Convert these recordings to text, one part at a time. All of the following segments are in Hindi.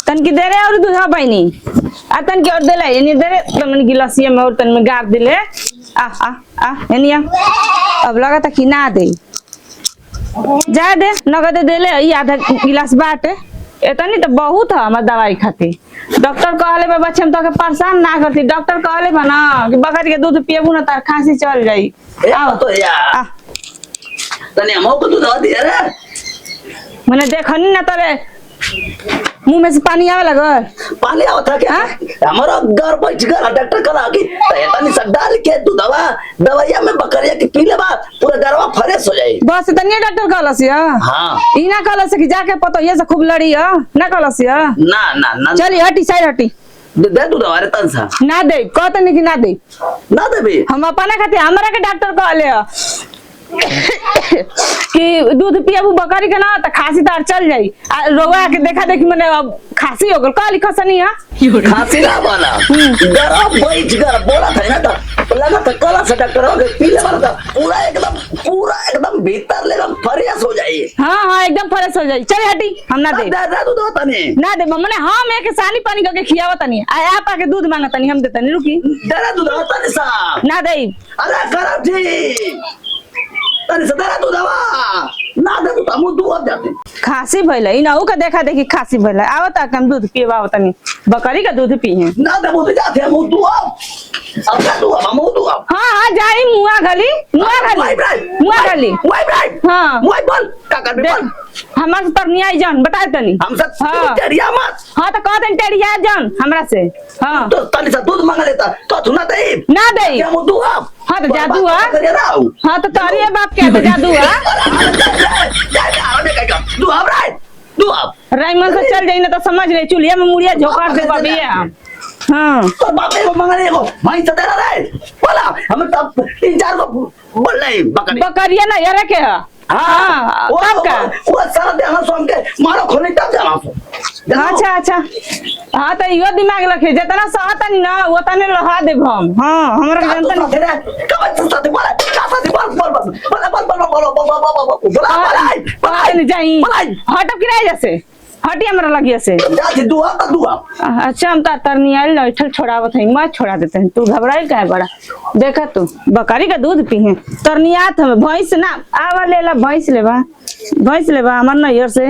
तन की दे रे और दूधा पानी आ तन की और दे ले इनी दे रे तन गिलासिया में और तन में गार दिले आ एनिया अब लगा था कि ना दे जा दे नगद दे ले ई आधा गिलास बाटे इतनी तो बहुत है हमार दवाई खाती डॉक्टर कहले बा बच्चे हम तो के परेशान ना करती डॉक्टर कहले बा ना कि बकरी के दूध पिएबू ना तार खांसी चल जाई आओ तो यार तने हमो को दूध दिया रे मैंने देखनी ना तोरे मुंह में से पानी आवे लगल पानी आवता क्या हमारा घर बैठ कर डॉक्टर करा कि तनी सब डाल के तू दवाइया में बकरिया के पी ले बा पूरा गरवा फ्रेश हो जाए बस तनिया डॉक्टर कहलस या हां ई ना कहलस कि जाके पतो ये से खूब लड़ी है ना कहलस या ना चली हटी साइड हटी दे दूध हमारे तन सा ना दे कहत नहीं कि ना दे भी हम अपना खाते हमरा के डॉक्टर कहले कि दूध पियाबू बकरी के ना त खांसी तार चल जाई रोवा के देखा देखी मने अब खांसी हो गल काली खसनी है खांसी ना वाला गरवा बैठ कर बोला था ना तो लगा था कला से डॉक्टर हो गए पी ले वाला था पूरा एकदम भीतर ले फ्रेश हो जाए हां एकदम फ्रेश हो जाई चल हटी हम ना दे दूध होता नहीं ना दे मने हम एक सानी पानी करके खियावत नहीं आ आप आके दूध मांगत नहीं हम देता नहीं रुकी दरा दूध होता नहीं सा ना दे अरे खराब जी तने सदरा दूध हवा ना दे तो हम दूध जाते खांसी भइले ई नाऊ का देखा देखी खांसी भइले आवत हम दूध पीवा आवत नहीं बकरी का दूध पी है ना दे दूध जाते हम दूध अब का दूध हम दूध हां जाई मुआ गली हां मोई बोल का कर बोल हमरा से तरनिया जान बता तनी हम सब टेड़िया मत हां तो कहत टेड़िया जान हमरा से हां तो तने से दूध मांग लेता तो तू ना दे हम दूध हां तो जादू हां तो तारी बाप के तो जादू राइमन से चल जाई ना तो समझ ले चुलिया में मुड़िया झोकार दे बाबी हां तो बापे को मंगने को भाई से दे रे बोला हम तब 3-4 को बोल नहीं बकरिया ना यार के हां तब का वो सारा देना सोम के मारो खोले तब जाना अच्छा हां तो यो दिमाग रखे जितना सहत नहीं ना वो तने लहा देब हम हां हमरा के जनता नहीं कब साथ बोला का साथ बोल जाई हटो किराए जैसे हटी हमरा लगिया से जाती दुआ का दुआ अच्छा हम तरनी आइल लइठल छोड़ावत है मत छोड़ा देते हैं तू घबराई काहे बड़ा देखा तू बकरी का दूध पी है तरनियात हमें भैंस ना आवा लेला भैंस लेबा हमर नैयर से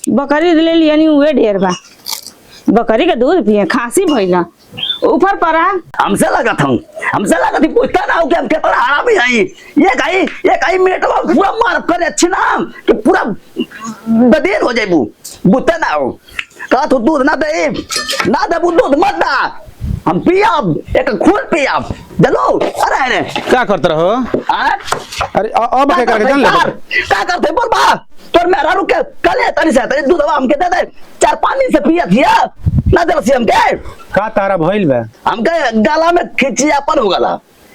बकरी ले ली यानी उहे ढेर बा बकरी का दूध पिए खांसी भइला ऊपर पड़ा हमसे लगा थी पूछता ना हो कि हम कितना आराम ही आई ये कहीं मिनट में पूरा मार करे अच्छी ना कि पूरा बदेर हो जाए बुझते ना हो कहा तो दूध ना दे दूध मत ना हम पिया एक खून पिया चलो अरे क्या करते रहो अरे अब क्या करके जान ले क्या करते बोल बा तोर मेरा रुक के कल तनी से तनी दूध हम के दे 4-5 से पिया थिया ना दे हम के का तारा भइल बा हमके गला में खिंचियापन हो गला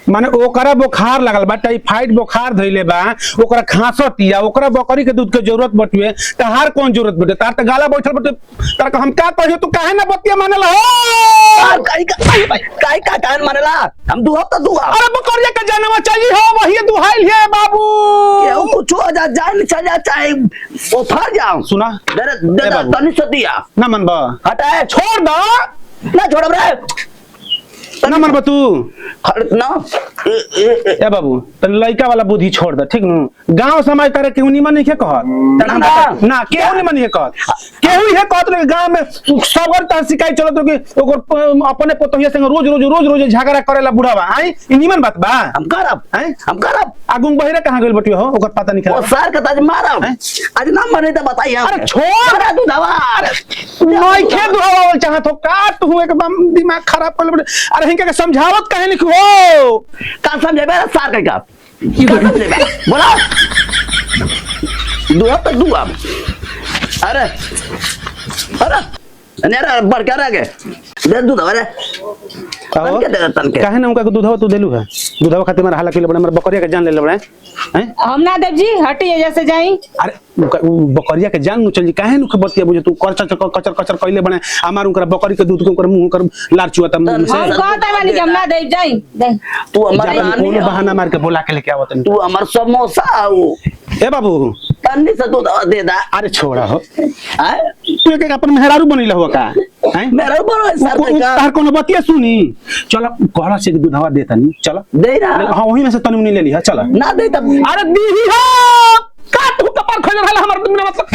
माने ओकरा बुखार लगल बा टाइफाइड बुखार धइले बा ओकरा खांसतिया ओकरा बकरी के दूध के जरूरत बटुए तहार कौन जरूरत बटे तार त गाला बैठल बटे तार का हम का कहियो तू काहे ना बतिया मानेला हो काई का कान मानेला हम दुआ तो दुआ अरे बकरिया के जनवा चाहिए हो वही दुहाइल है बाबू केहू कुछ हो जा जान चला चाहे वो फर जाऊं सुना दे तनी से दिया ना मनबा हटाए छोड़ दो ना छोड़ रे ना मनबा तू ना ए बाबू तन लइका वाला बुद्धि छोड़ दे ठीक न गांव समाज तारे केहू निमन नहीं के कहत ना केहू निमन नहीं कहत केहू हे कहत रे गांव में सगर तार शिकायत चलत रे कि ओकर अपने पोतहिया संग रोज झगड़ा करेला बुढ़ावा आई ई निमन बात बा हम करब आगुन बहिरे कहां गेल बटियो हो ओकर पता नहीं ओ सर के ताज मारब आज ना मने त बताई अरे छोड़ तू दवा नहीं खे दुहावा चाहत हो काट तू एकदम दिमाग खराब कर ले अरे हिंका के समझावत काहे नहीं हो का समझेबे सार का बोला दुआ अरे बढ़ रह गए दे दूध अरे काहे ना उनका दूधवा तू देलू है दूधवा खातिर मार हाला के बड़ा मार बकरिया के जान ले बड़ा हैं हम ना देव जी हटिए जैसे जाई अरे बकरिया के जान नु चल जी काहे नु के बतिया बुझे तू कचर कइले बने हमार उनका बकरी के दूध के ऊपर मुंह कर लार चुआता मुंह से हम कहता बानी कि हम ना देव जाई तू हमार कौन बहाना मार के बोला के लेके आवत तू हमार समोसा हो ए बाबू तन्नी से दूध दे दा। अरे छोड़ा हो आय तू के अपन मेहरारू बनिला हुआ का हैं मेरा बरो सर का तार कोनो बतिया सुनी चलो कहला से दूधवा दे तनी चलो दे ना। हां वही में से तनी मुनी ले ली चलो ना दे तब अरे दीही हो का तू कपार खोल रहला हमर तुमने मतलब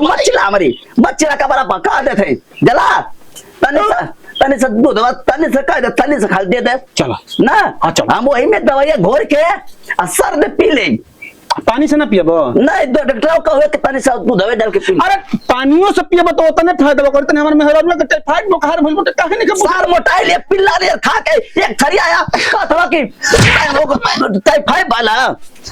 मच्छला हमारी मच्छला का बड़ा पका दे थे जला तने से दूध तने से का तने से खा दे दे चलो ना। हाँ, चलो। हम वही में दवाई घोर के असर दे पी ले पानी से ना पियबो नहीं तो डॉक्टर कहे कि तने से दूध दवाई डाल के पी। अरे पानियों से पियबो तो तने फायदा करते हमर मेहरारू के टाइफाइड बुखार भइल बटे काहे नहीं के सार मोटाई ले पिल्ला रे खा के एक थरी आया कथवा की टाइफाइड वाला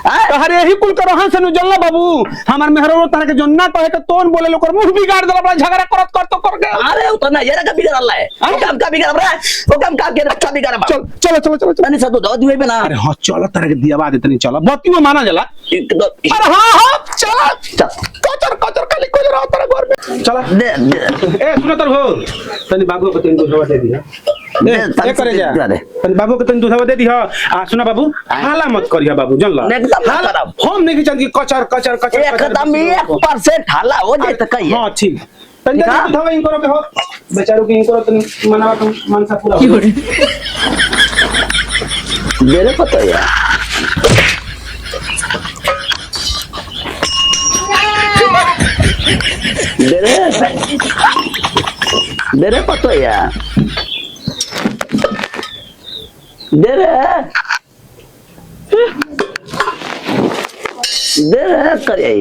अरे यही कुल करो हंस नु जल्ला बाबू हमार मेहरारू तार के जन्ना कहे के तोन बोले लोकर मुंह बिगाड़ देला बड़ा झगड़ा करत कर तो कर के। अरे उतना ये का बिगड़ रहा है वो काम का बिगड़ रहा है वो काम का के रक्षा बिगड़ रहा चल चलो चलो चलो तने से दूध दिवे ना। अरे हां चलो तार के दियावा दे तनी चलो बत्ती में माना जला अरे हां हां चलो कचर कचर खाली कोई रहा तारा घर में चलो दे दे ए सुनो तर हो तनी बाबू को तनी दूधवा दे दिया ए करे जा तनी बाबू को तनी दूधवा दे दिया आ सुना बाबू हाला मत करिया बाबू जानला एकदम खराब हम नहीं जानती कचर कचर कचर एकदम 1% हाला हो जाए तो कहिए। हां ठीक तनी दूधवा इन करो के हो बेचारो के इन करो तनी मनावा तुम मनसा पूरा हो मेरे पता है मेरे पता है दे करे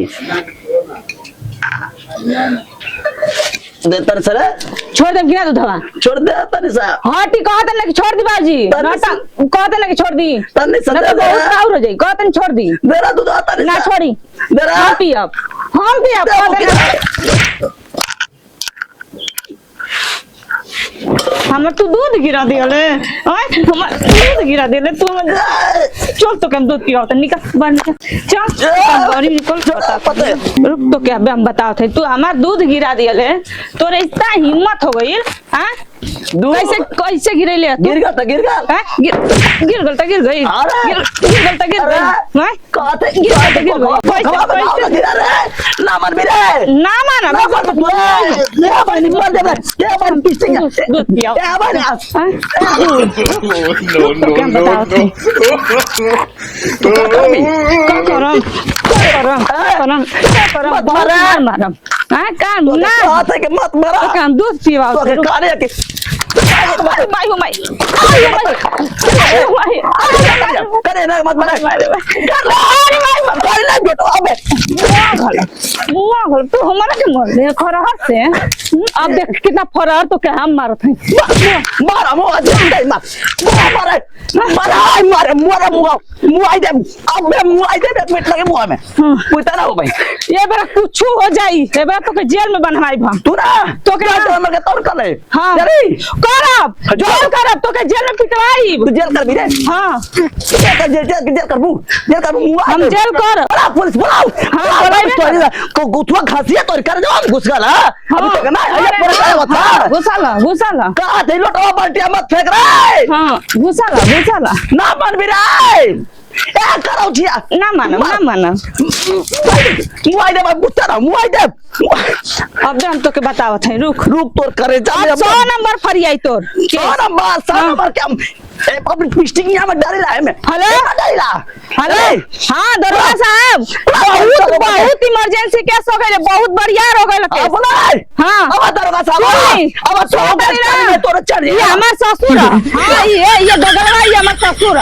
दे तर सर छोड़ दे किना दूधवा छोड़ दे तने सा हटी कहत ना कि छोड़ दी बाजी नाटा कहत ना कि छोड़ दी तने सा ना तो बहुत राउर हो जाई कहत ना छोड़ दी मेरा दूध तने ना छोड़ी मेरा हम पी अब कहत ना हमर तू दूध गिरा दिले हमर दूध गिरा दिले तू चल तो कम दूध पियो तो निकल बाहर निकल चल गाड़ी निकल पता रुक तो क्या हम बताओ थे तू हमार दूध गिरा दिले तोरे इतना हिम्मत हो गई हां कैसे कैसे गिरेले तू गिर गया हैं गिर गल गिर गई गिर गई हैं कहते गिर गई गिरा रे ना मन भी रे ना माना ना मन ले बनी मर दे ले बनी पिसिंग दूध पियो ले बनी क्या बताओ थे करम मारम हां काम ना कहते कि मत मरा काम दूध पिवा तो के कारे के माई करे ना मत मरा कर ले बेटो अबे मुआ घर तो हमारा के मर दे खरा से अब देख कितना फरार तो क्या हम मारत हैं मारा मुआ दे मारे मुआई दे अबे मुआई दे पेट लगे मुआ में पूछता ना हो भाई ये बार कुछ हो जाई ये बार तो के जेल में बनवाई भा तू ना तो क्या मर के तोड़ कर ले हां चली करब जेल करब तो के जेल में पिटवाई तू जेल कर भी रे हां जेल कर मुआ हम जेल कर बड़ा पुलिस बुलाओ हां बोलाई को गुथवा खासिया तोड़ कर जो घुस गला अभी तक ना ये पूरा क्या बता घुसाला का दे लोटवा बाल्टिया मत फेंक रे हां घुसाला ना मन भी रे ए करो जिया ना माना मुआई दे बुत्ता ना मुआई दे अब हम तो के बतावत है रुक तोर करे जा 100 नंबर फरियाई तोर 100 नंबर क्या ए पब्लिक पिस्टिंग यहां में डालेला है मैं हेलो डालेला हेलो हां दरोगा साहब बहुत इमरजेंसी केस हो गए बहुत बढ़िया हो गए अब बोल हां अब दरोगा साहब अब तो तोर चढ़ ये हमार ससुर हां ये दगड़वा ये हमार ससुर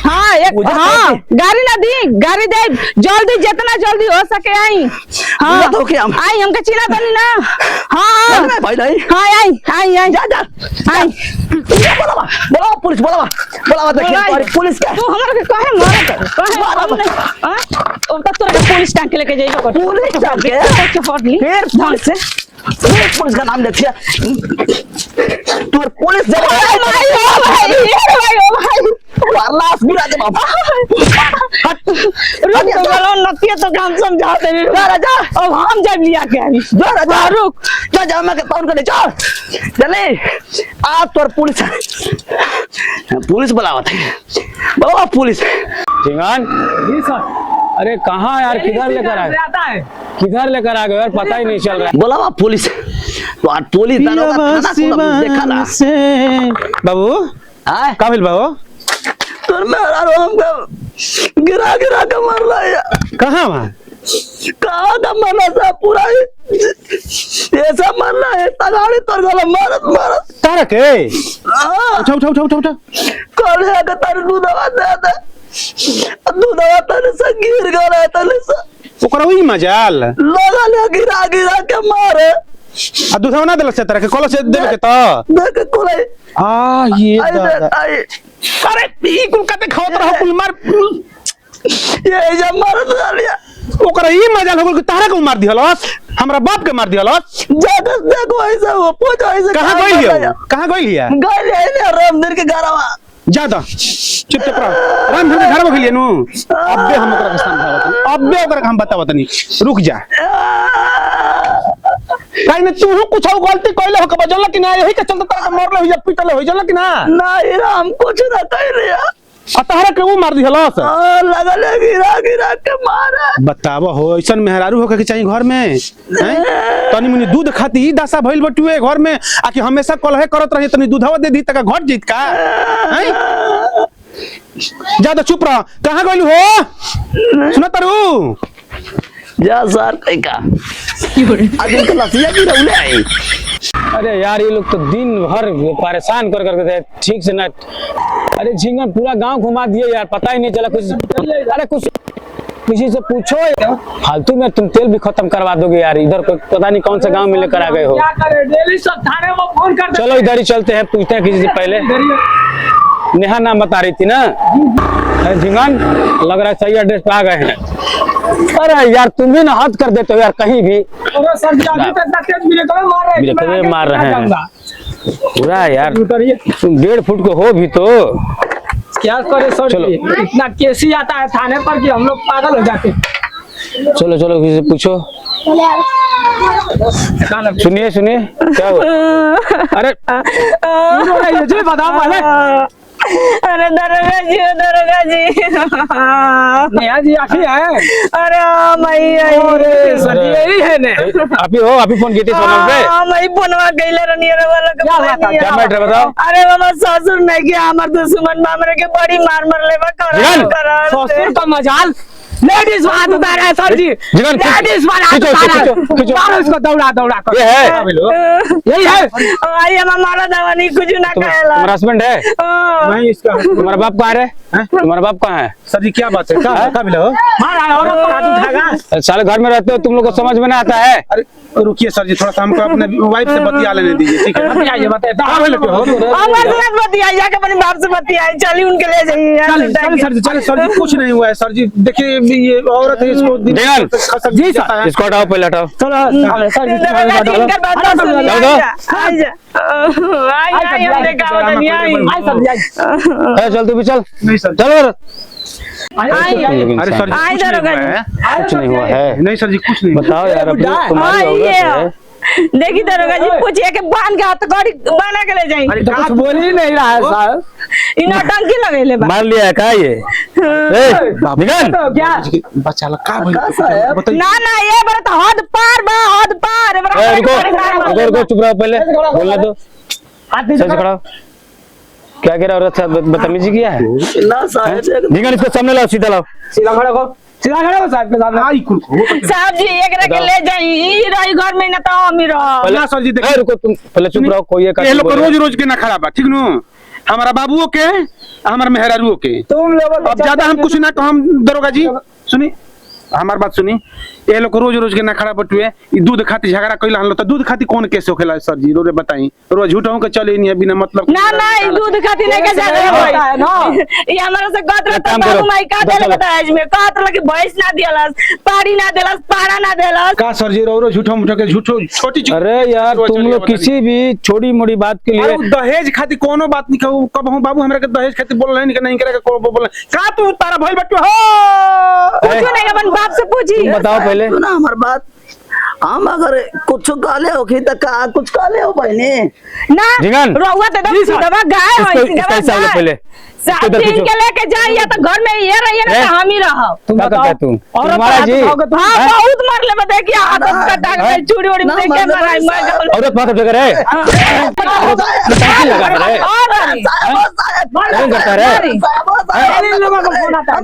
हां एक हां गाड़ी ना दी गाड़ी दे जल्दी जितना जल्दी हो सके आई हां तो क्या आई हमके चिना बनी ना हां भाई नहीं हां आई जा आई बोला पुलिस बोला देखिए तुम्हारी पुलिस क्या तू हमरा के काहे मारत हां अब तक तोरा के पुलिस टांग के लेके जाइबो कर पुलिस टांग के हट ली फिर ढंग से पुलिस का नाम देखिए तू पुलिस भाई ओ भाई लाश गिरा दे बाबा रुक तो बोलो नतिया तो काम समझा दे जा अब हम जब लिया के आई जा रुक जा मैं फोन कर ले चल चले आ तोर पुलिस बुलावत है बाबा पुलिस ठिंगान जी सर अरे कहाँ यार, किधर लेकर आ गए, किधर लेकर आ गए यार, पता ही नहीं चल रहा है। बोला वहाँ पुलिस तो आज पुलिस दारोगा थाना खुला, देखा ना बाबू आए का भेल बाबू? तो मेरा रोम का गिरा गिरा के मर रहा है। कहाँ वहाँ? कहाँ का मरना था पूरा ऐसा मरना है, तगाड़ी तोड़ गला मारत मारत तारा के उठा उठा उठा उठा उठा कल आके तारे दूधवा दे दे, दूधवा तारे से गिर गया तारे से ओकरा वही मजाल लगा ले गिरा गिरा के मारे आ दूधवा ना देलक से तारा के कॉलेज से देबे के त देख कोले आ ये आई दादा आई अरे ई कुल कते खावत रहो कुल मार ये जब मारत डालिया ओकरा ई मजाल हो गेल कि तारा के मार दिहलस, हमरा बाप के मार दिहलस। जगह देखो ऐसा वो पूछो ऐसा कहां गइल हिया, कहां गइल हिया? गइल है ने रामधन के घरवा ज्यादा चुपचाप रह, रामधन के घरवा गेलिए नु। अबे हम ओकरा के समझावत, अबे ओकरा के हम बतावत नहीं, रुक जा। काहे ने तू कुछ गलती कइले हो के बजल कि ना, यही के चलते तारा के मारले हो या पिटले हो जल कि ना? नहीं राम कुछ ना कइले आ तारा के वो मार दिहलस। लगल गिरा गिरा के मारे। बताव हो ऐसन मेहरारू होके के चाहिए घर में हैं? तनी मुनी दूध खाती दशा भइल बटुए घर में, आकि हमेशा कलहे करत रही तनी दूधवा दे दी तक घट जीत का हैं? ज्यादा चुप रह, कहां गइल हो सुना तारू? जा सर कहीं का अभी तो लसिया की रौले आई। अरे यार ये लोग तो दिन भर परेशान कर करके थे, ठीक से ना। अरे झिंगन पूरा गांव घुमा दिए यार, पता ही नहीं चला कुछ। अरे कुछ किसी से पूछो, फालतू में तुम तेल भी खत्म करवा दोगे यार। इधर पता नहीं कौन से गांव में लेकर आ गए हो। चलो इधर ही चलते हैं, पूछते हैं किसी से पहले। नेहा नाम बता रही थी ना झिंगन, लग रहा है सही एड्रेस पे आ गए हैं। अरे यार तुम भी ना हद कर देते हो यार, कहीं भी मार रहे हैं पूरा यार। तुम 1.5 फुट को हो भी तो क्या करे सर, चलो इतना केस ही आता है थाने पर कि हम लोग पागल हो जाते। चलो चलो किसी से पूछो। सुनिए सुनिए क्या हुआ? अरे जी बताओ पहले। अरे दरोगा जी, दरोगा जी। नेहा जी आप ही हैं? अरे हाँ मैं अरे सर यही है ने। आप ही हो? आप ही फोन की थी सोनम पे? हाँ मैं फोनवा गइले रनियर वाला के। क्या बात है? क्या मैटर बताओ? अरे मामा ससुर नहीं कि हमार दुश्मन मामरे के बड़ी मार मार लेवा कर। ससुर का मजाल, लेडीज वाला उतार है सर जी, जीवन लेडीज वाला उतार इसको दौड़ा दौड़ा कर। ये है यही है। आई हम हमारा दवा नहीं कुछ ना कहला। तुम्हारा हस्बैंड है? नहीं इसका तुम्हारा बाप कहाँ है? तुम्हारा बाप कहाँ है? सर जी क्या बात है, क्या मिला हो? मारा औरत को हाथ उठाएगा। साले घर में रहते हो तुम लोग को समझ में ना आता है? अरे रुकिए सर जी, थोड़ा सा हमको अपने वाइफ से बतिया लेने दीजिए, ठीक है? बताइए बताइए कहाँ मिले हो? हमारे साथ बतियाई, जाके अपने बाप से बतियाई, चली उनके ले जाइए। चले सर जी, कुछ नहीं हुआ है सर जी। देखिए ये औरत है, इसको जी सर, इसको हटाओ, पहले हटाओ। चलो सर जी इनका बात ना सुनिए। आजा आई हम देखा नहीं आई। चल तू भी चल। नहीं सर, चलो। अरे सर जी आई कुछ नहीं दरोगा हुआ है। कुछ नहीं हुआ है। नहीं सर जी कुछ नहीं। बताओ यार, अभी तुम्हारी औरत है। देखी दरोगा जी, पूछिए कि बांध के हाथ गाड़ी बना के ले जाएंगे। अरे तो कुछ बोल ही नहीं रहा है सर। इन्हें टंकी लगेले बा। मार लिया है का ये? निकल। तो क्या बच्चा लोग का बताइए। ना ना ये बड़ा तो हद पार बा, हद पार। रुको चुप रहो, पहले बोलने दो। सही से खड़ा हो। क्या कह रहा औरत से बदतमीजी किया है? ना साहब निकल, इसको सामने लाओ, सीधा लाओ। सीधा खड़ा हो, सीधा खड़ा हो साहब के सामने। आई कुल को साहब जी एक रख के ले जाई, ई रही घर में ना तो हम ही रहो। ना सर जी देखिए, रुको तुम पहले चुप रहो। कोई एक ये लोग रोज रोज के ना खड़ा बा, ठीक नु? हमारा बाबुओं के, हमारा मेहरारुओं के। तुम लोग अब ज्यादा हम कुछ ना कहम दरोगा जी, सुनी हमार बात सुनी। ये लोग रोज रोज के ना खड़ा बटुए, दूध खाती झगड़ा कइला हम लोग तो दूध खाती कौन केस होखेला सर जी? रोज बताई, रोज झूठों के चले नहीं बिना मतलब। ना ना ई दूध खाती लेके जा रहे होता है ना। हो। ये हमारा से गत रहता काम करो। बाबू माई का देले बता आज में कहत लगे भैंस ना देलस, पाड़ी ना देलस, पाड़ा ना देलस। का सर जी रोज झूठों मुठो के झूठो छोटी अरे यार तुम लोग किसी भी छोटी मोटी बात के लिए दहेज खाती कोनो बात नहीं कहू। कब हम बाबू हमरा के दहेज खाती बोल रहे नहीं करे को बोल का तू तारा भइल बटुए हो? पूछो नहीं अपन बाप से पूछी। बताओ पहले। सुना हमार बात। हम अगर कुछ काले होखी त का कुछ काले हो बहनी ना जीवन। रोवा तो दम दबा गाय इसको होई, इसका हिसाब लो पहले। साथ इनके लेके जाइए या तो घर में ये रहिए ना तो हम ही रहो। तुम क्या बताओ करता है तू? और तुम्हारा जी? हाँ बहुत मार ले देखिए आदत का टांग में चूड़ी उड़ी में देखे मारा मैं औरत बात जगह रे लगा रहे नहीं करता रे इन लोगों को फोन आता है।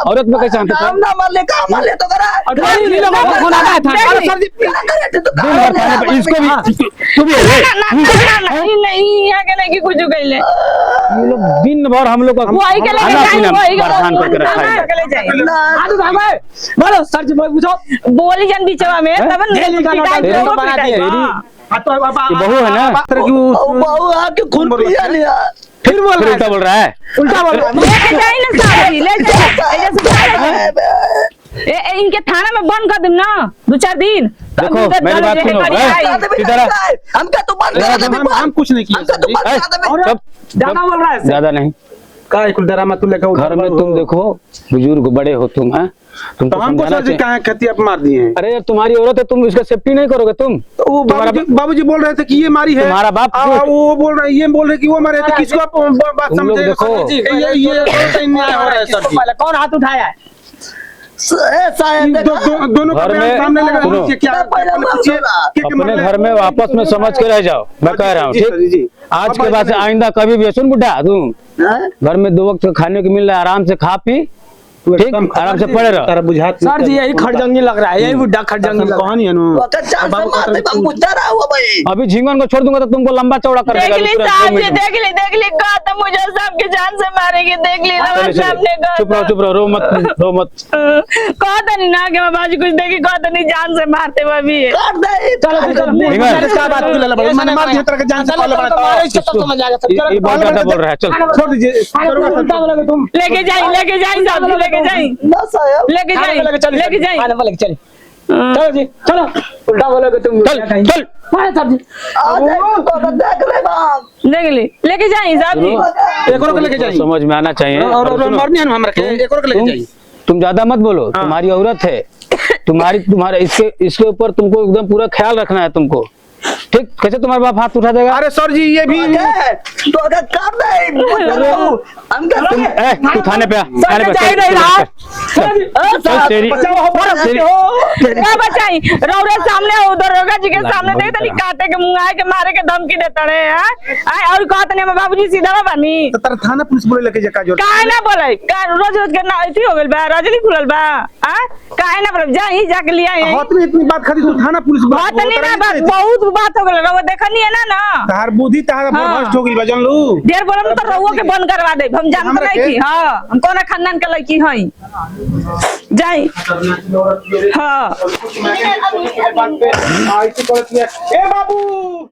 औरत में कैसे अंतर काम ना मार ले काम मार ले तो करा इन लोगों को फोन आता है थाने। अरे सर जी क्या करे तू दिन भर खाने पे इसको भी तू भी है नहीं यहाँ के नहीं कुछ कहले ये लोग दिन भर हम लोग का वही के लेके खाना जाइए पीना वही परेशान करके रखा है के ले जाइए आदू भाई भाई बोलो सर जी पूछो। बोली जन बीचवा में तब डेली का नोट तेरी तो बना दिए। ये बहू है ना बाबू आके खून पिया लिया फिर बोल फिर रहा उल्टा है बोल रहा है उल्टा बोल रहा है। लेके जाइए ना साहब ले जाइए इनके थाना में बंद कर दूं ना 2-4 दिन देखो, मेरी बात सुनो, इधर आ। हम क्या तो बंद करा हम कुछ नहीं किए हम क्या तो बंद करा दे और ज्यादा बोल रहा है ज्यादा नहीं का कुल डरामा तू लेकर घर में तुम देखो बुजुर्ग बड़े हो तुम हैं तुमको तो हमको समझाना सर जी चाहिए। कहाँ खेती आप मार दिए हैं। अरे यार तुम्हारी औरत है तुम इसका सेफ्टी नहीं करोगे तुम तो वो तुम्हारा बाबूजी बोल रहे थे कि ये मारी है। तुम्हारा बाप वो बोल रहे ये बोल रहे कि वो मारे तो किसको आप बात तुम लोग समझे देखो। ये अन्याय हो रहा है सर जी। कौन हाथ उठाया है? शायद दोनों का घर में बयान सामने लगा सुनो। नीचे क्या अपने घर में आपस में समझ के रह जाओ मैं कह रहा हूँ जी, सर जी, ठीक जी। आज के बाद से आइंदा कभी भी सुन बुढ़ा तुम घर में 2 वक्त खाने को मिल रहा है आराम से खा पी ठीक आराम से पड़े रहो तारा बुझात सर जी यही खड़जंगी लग रहा है यही बुढ़ा खड़जंगी लग रहा है। कहानी है नु वक्त चार से मारते हम बुझा रहा हुआ भाई अभी झींगन को छोड़ दूंगा तो तुमको लंबा चौड़ा कर देख ली देगा साहब जी देख ली गौतम मुझे सबकी जान से मारेगी देख ली हमारे सामने चुप रहो रो मत कहता नहीं ना कि मैं बाजी कुछ देखी कहता नहीं जान से मारते हुए भी है काट दे झींगन क्या बात की लला बड़ी मैंने मार दिया तेरे के जान से पहले बड़ा इसको तब समझ आ गया ये बहुत ज्यादा बोल रहा है चल छोड़ दीजिए उल्टा बोलोगे तुम लेके जाई साहब जी लेके जाई ना साहब लेके जाई खाने वाले चलिए चलो जी चलो उल्टा बोलोगे तुम चल सर जी आ जाए तो देख ले बाप देख ली लेके जाई साहब जी एक और को लेके जाइए समझ में आना चाहिए और अब सुनो, मरनी है हम रखे एक और को लेके जाइए तुम ज्यादा मत बोलो तुम्हारी औरत है तुम्हारा इसके ऊपर तुमको एकदम पूरा ख्याल रखना है तुमको ठीक कैसे तुम्हारे बाप हाथ उठा देगा अरे सर जी ये भी तो अगर काट दे हम क्या तू थाने पे आ थाने पे जाए नहीं रहा चल तेरी क्या बचाई रौरे सामने उधर रोगा जी के सामने देख तनी काटे के मुंह आए के मारे के धमकी देता रहे हैं और कहत ने बाबूजी सीधा बनी तो तारा थाना पुलिस बोले लेके जा जो काहे ना बोले रोज रोज के ना ऐसी हो गेल बा रजनी खुलल बा हां काहे ना बोले जाई जाके लिया है हाथ में इतनी बात खाती तो थाना पुलिस बात नहीं ना बात बहुत बात हो गेल रहुआ देखनी है ना तार बुद्धि तार बर्दाश्त हो गई बजन लू देर बोलम तो रहुआ के बंद करवा दे हम जानत हमरा नहीं के? की हां हम कौन खानदान के लड़की हई जाई हां ए बाबू